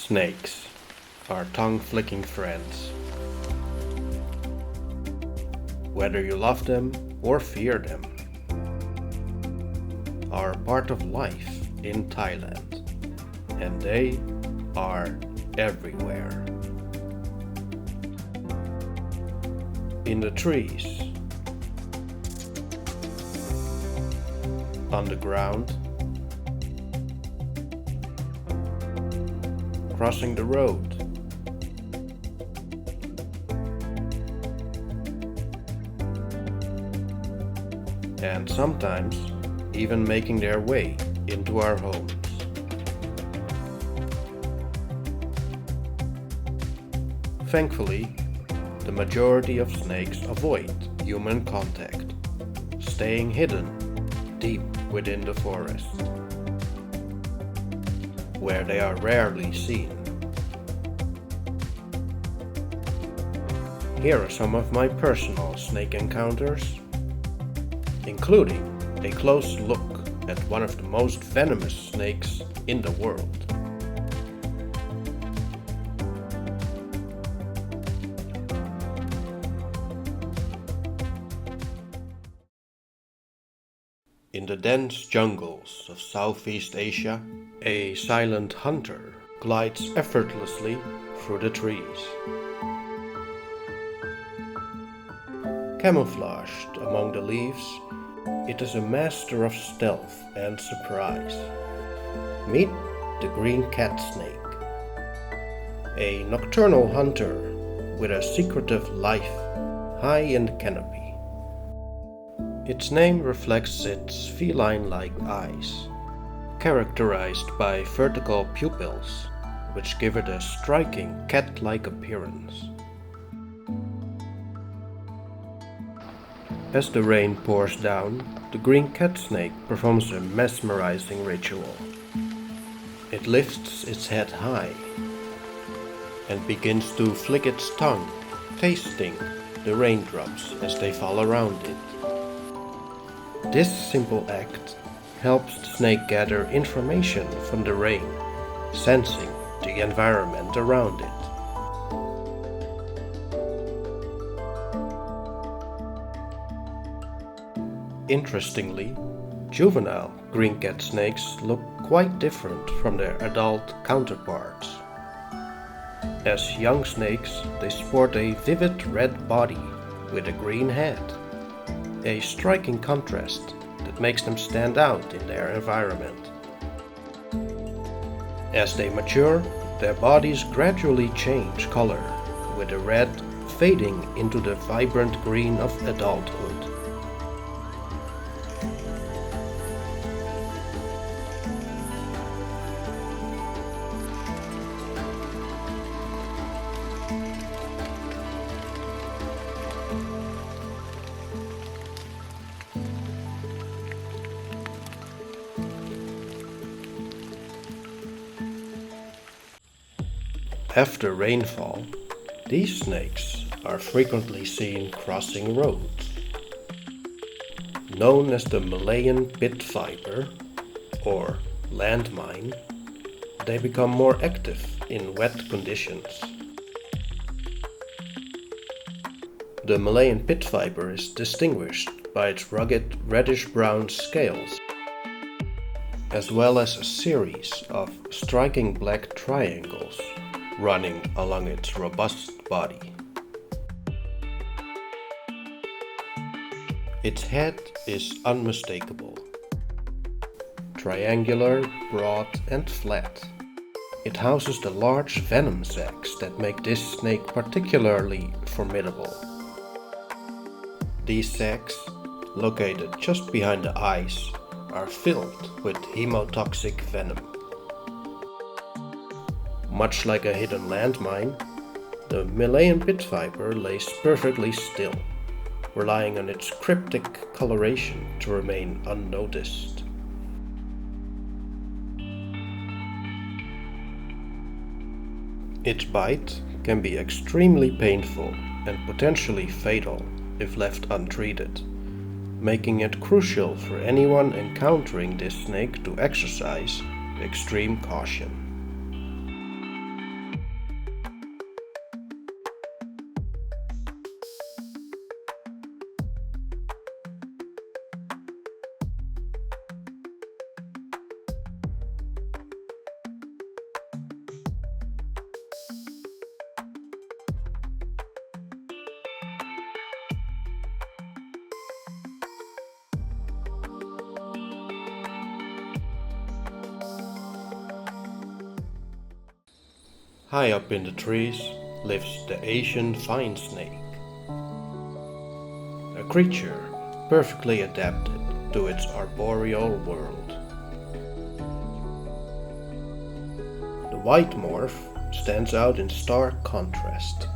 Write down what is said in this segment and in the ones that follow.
Snakes are tongue-flicking friends. Whether you love them or fear them, are part of life in Thailand, and they are everywhere. In the trees, on the ground, crossing the road, and sometimes even making their way into our homes. Thankfully, the majority of snakes avoid human contact, staying hidden deep within the forest, where they are rarely seen. Here are some of my personal snake encounters, including a close look at one of the most venomous snakes in the world. In the dense jungles of Southeast Asia, a silent hunter glides effortlessly through the trees. Camouflaged among the leaves, it is a master of stealth and surprise. Meet the green cat snake, a nocturnal hunter with a secretive life high in the canopy. Its name reflects its feline-like eyes, characterized by vertical pupils, which give it a striking cat-like appearance. As the rain pours down, the green cat snake performs a mesmerizing ritual. It lifts its head high and begins to flick its tongue, tasting the raindrops as they fall around it. This simple act helps the snake gather information from the rain, sensing the environment around it. Interestingly, juvenile green cat snakes look quite different from their adult counterparts. As young snakes, they sport a vivid red body with a green head, a striking contrast that makes them stand out in their environment. As they mature, their bodies gradually change color, with the red fading into the vibrant green of adulthood. After rainfall, these snakes are frequently seen crossing roads. Known as the Malayan Pit Viper, or landmine, they become more active in wet conditions. The Malayan Pit Viper is distinguished by its rugged reddish-brown scales, as well as a series of striking black triangles running along its robust body. Its head is unmistakable. Triangular, broad, and flat. It houses the large venom sacs that make this snake particularly formidable. These sacs, located just behind the eyes, are filled with hemotoxic venom. Much like a hidden landmine, the Malayan Pit Viper lays perfectly still, relying on its cryptic coloration to remain unnoticed. Its bite can be extremely painful and potentially fatal if left untreated, making it crucial for anyone encountering this snake to exercise extreme caution. High up in the trees lives the Asian fine snake, a creature perfectly adapted to its arboreal world. The white morph stands out in stark contrast.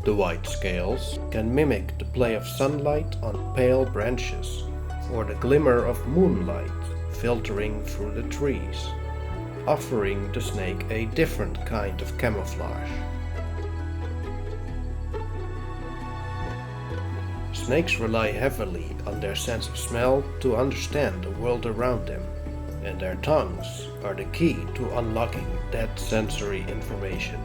The white scales can mimic the play of sunlight on pale branches or the glimmer of moonlight filtering through the trees, offering the snake a different kind of camouflage. Snakes rely heavily on their sense of smell to understand the world around them, and their tongues are the key to unlocking that sensory information.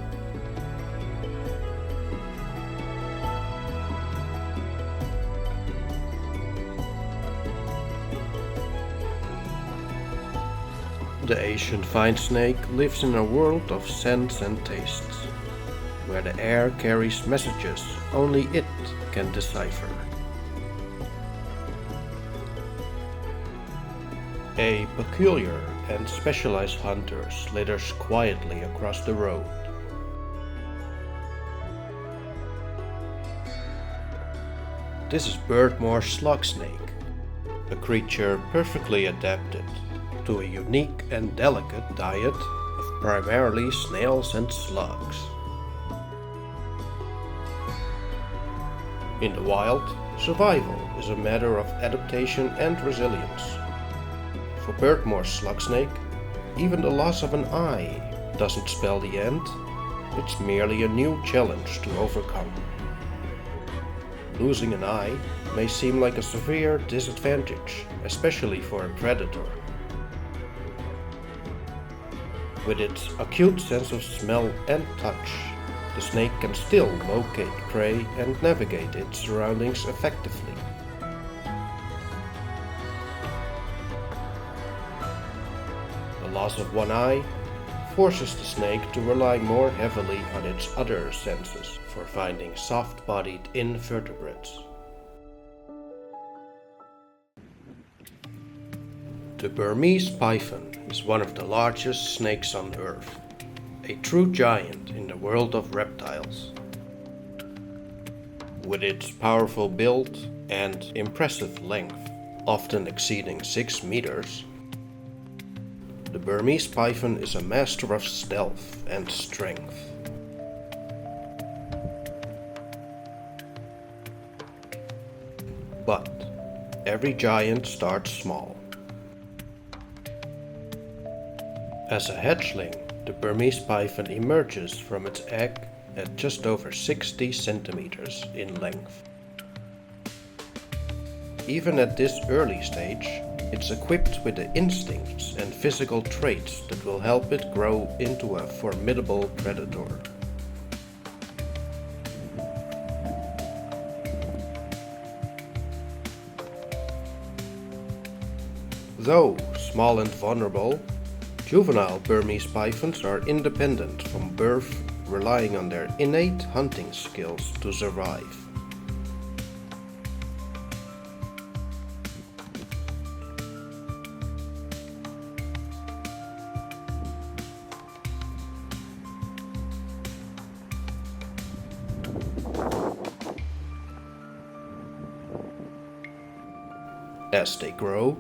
The Asian fine snake lives in a world of scents and tastes, where the air carries messages only it can decipher. A peculiar and specialized hunter slithers quietly across the road. This is Berdmore slug snake, a creature perfectly adapted to a unique and delicate diet of primarily snails and slugs. In the wild, survival is a matter of adaptation and resilience. For Berdmore slug snake, even the loss of an eye doesn't spell the end, it's merely a new challenge to overcome. Losing an eye may seem like a severe disadvantage, especially for a predator. With its acute sense of smell and touch, the snake can still locate prey and navigate its surroundings effectively. The loss of one eye forces the snake to rely more heavily on its other senses for finding soft-bodied invertebrates. The Burmese python is one of the largest snakes on Earth, a true giant in the world of reptiles. With its powerful build and impressive length, often exceeding 6 meters, the Burmese python is a master of stealth and strength. But every giant starts small. As a hatchling, the Burmese python emerges from its egg at just over 60 centimeters in length. Even at this early stage, it's equipped with the instincts and physical traits that will help it grow into a formidable predator. Though small and vulnerable, juvenile Burmese pythons are independent from birth, relying on their innate hunting skills to survive. As they grow,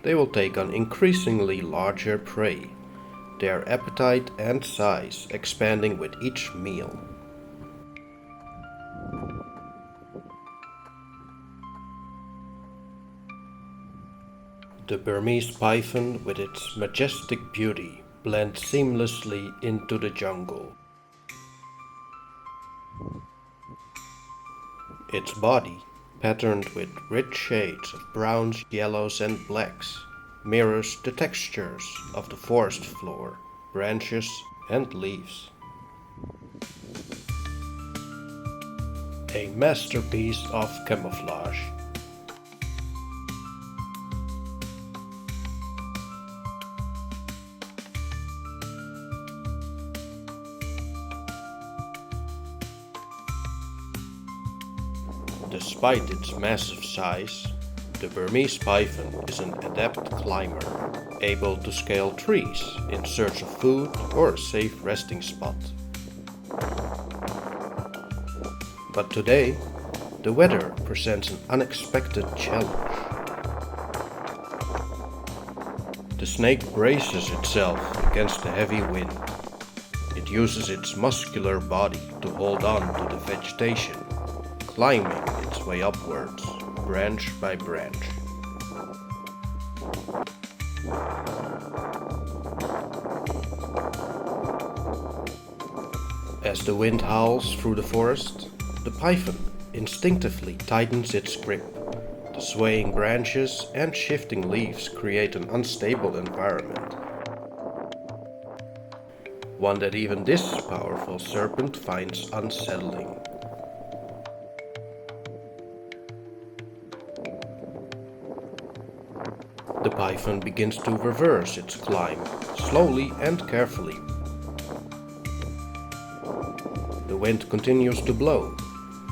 they will take on increasingly larger prey, their appetite and size expanding with each meal. The Burmese python, with its majestic beauty, blends seamlessly into the jungle. Its body, patterned with rich shades of browns, yellows, and blacks, mirrors the textures of the forest floor, branches, and leaves. A masterpiece of camouflage. Despite its massive size, the Burmese python is an adept climber, able to scale trees in search of food or a safe resting spot. But today, the weather presents an unexpected challenge. The snake braces itself against the heavy wind. It uses its muscular body to hold on to the vegetation, climbing its way upwards, branch by branch. As the wind howls through the forest, the python instinctively tightens its grip. The swaying branches and shifting leaves create an unstable environment, one that even this powerful serpent finds unsettling. The python begins to reverse its climb, slowly and carefully. The wind continues to blow,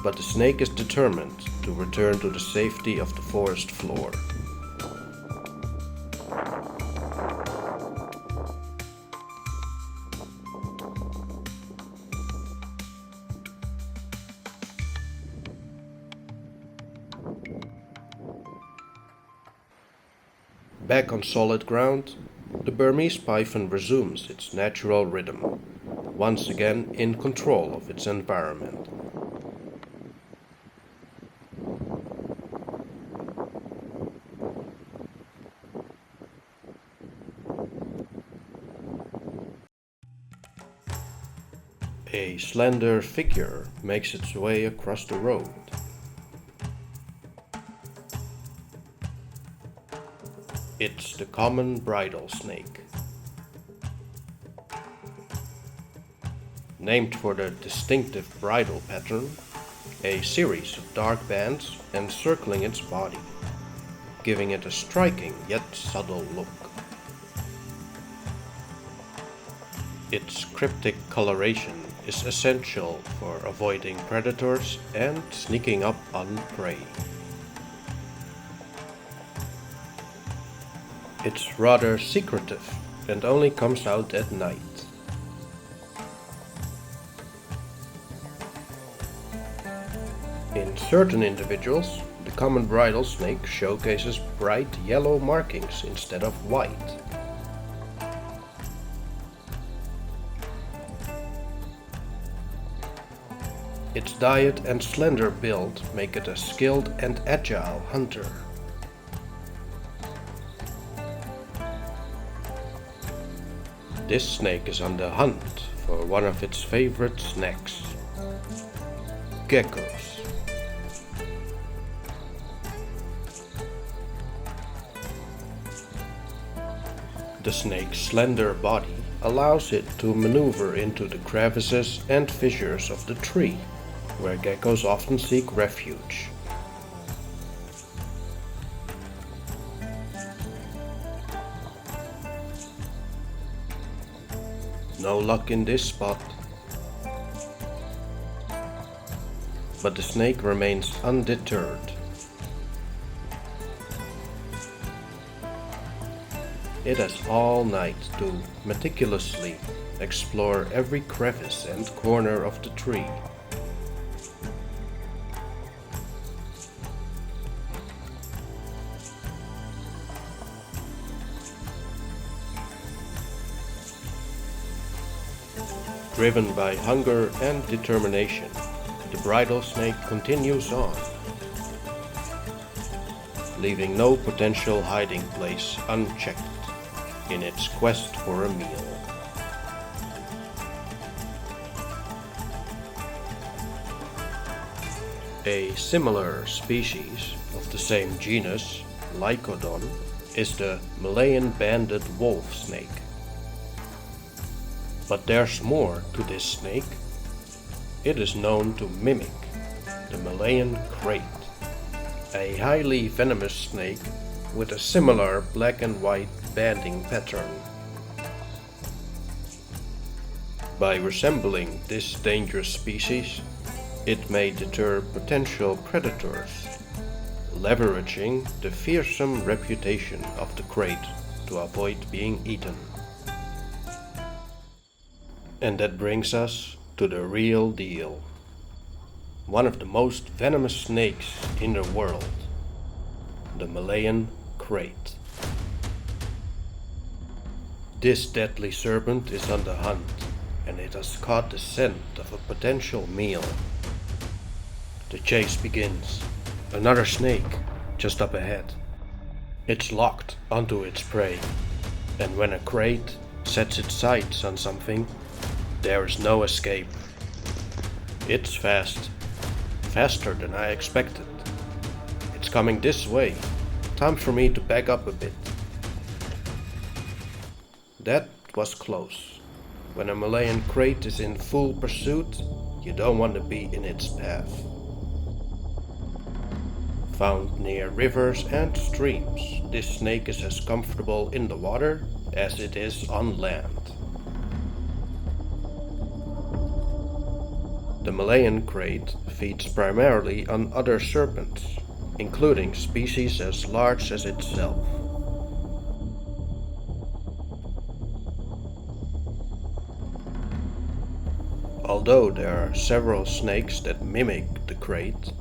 but the snake is determined to return to the safety of the forest floor. Back on solid ground, the Burmese python resumes its natural rhythm, once again in control of its environment. A slender figure makes its way across the road. It's the common bridal snake. Named for the distinctive bridal pattern, a series of dark bands encircling its body, giving it a striking yet subtle look. Its cryptic coloration is essential for avoiding predators and sneaking up on prey. It's rather secretive and only comes out at night. In certain individuals, the common bridal snake showcases bright yellow markings instead of white. Its diet and slender build make it a skilled and agile hunter. This snake is on the hunt for one of its favorite snacks: geckos. The snake's slender body allows it to maneuver into the crevices and fissures of the tree, where geckos often seek refuge. No luck in this spot. But the snake remains undeterred. It has all night to meticulously explore every crevice and corner of the tree. Driven by hunger and determination, the bridal snake continues on, leaving no potential hiding place unchecked in its quest for a meal. A similar species of the same genus, Lycodon, is the Malayan banded wolf snake. But there's more to this snake. It is known to mimic the Malayan Krait, a highly venomous snake with a similar black and white banding pattern. By resembling this dangerous species, it may deter potential predators, leveraging the fearsome reputation of the krait to avoid being eaten. And that brings us to the real deal. one of the most venomous snakes in the world, the Malayan Krait. This deadly serpent is on the hunt, and it has caught the scent of a potential meal. The chase begins. Another snake just up ahead. It's locked onto its prey, and when a krait sets its sights on something, there is no escape. It's fast, faster than I expected. It's coming this way. Time for me to back up a bit. That was close. When a Malayan Krait is in full pursuit, you don't want to be in its path. Found near rivers and streams, this snake is as comfortable in the water as it is on land. The Malayan Krait feeds primarily on other serpents, including species as large as itself. Although there are several snakes that mimic the krait,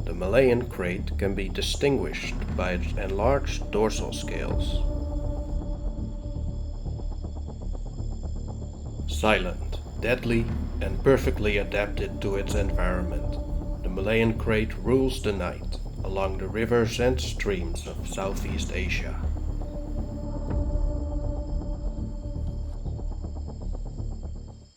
the Malayan Krait can be distinguished by its enlarged dorsal scales. Silent, deadly, and perfectly adapted to its environment, the Malayan Krait rules the night along the rivers and streams of Southeast Asia.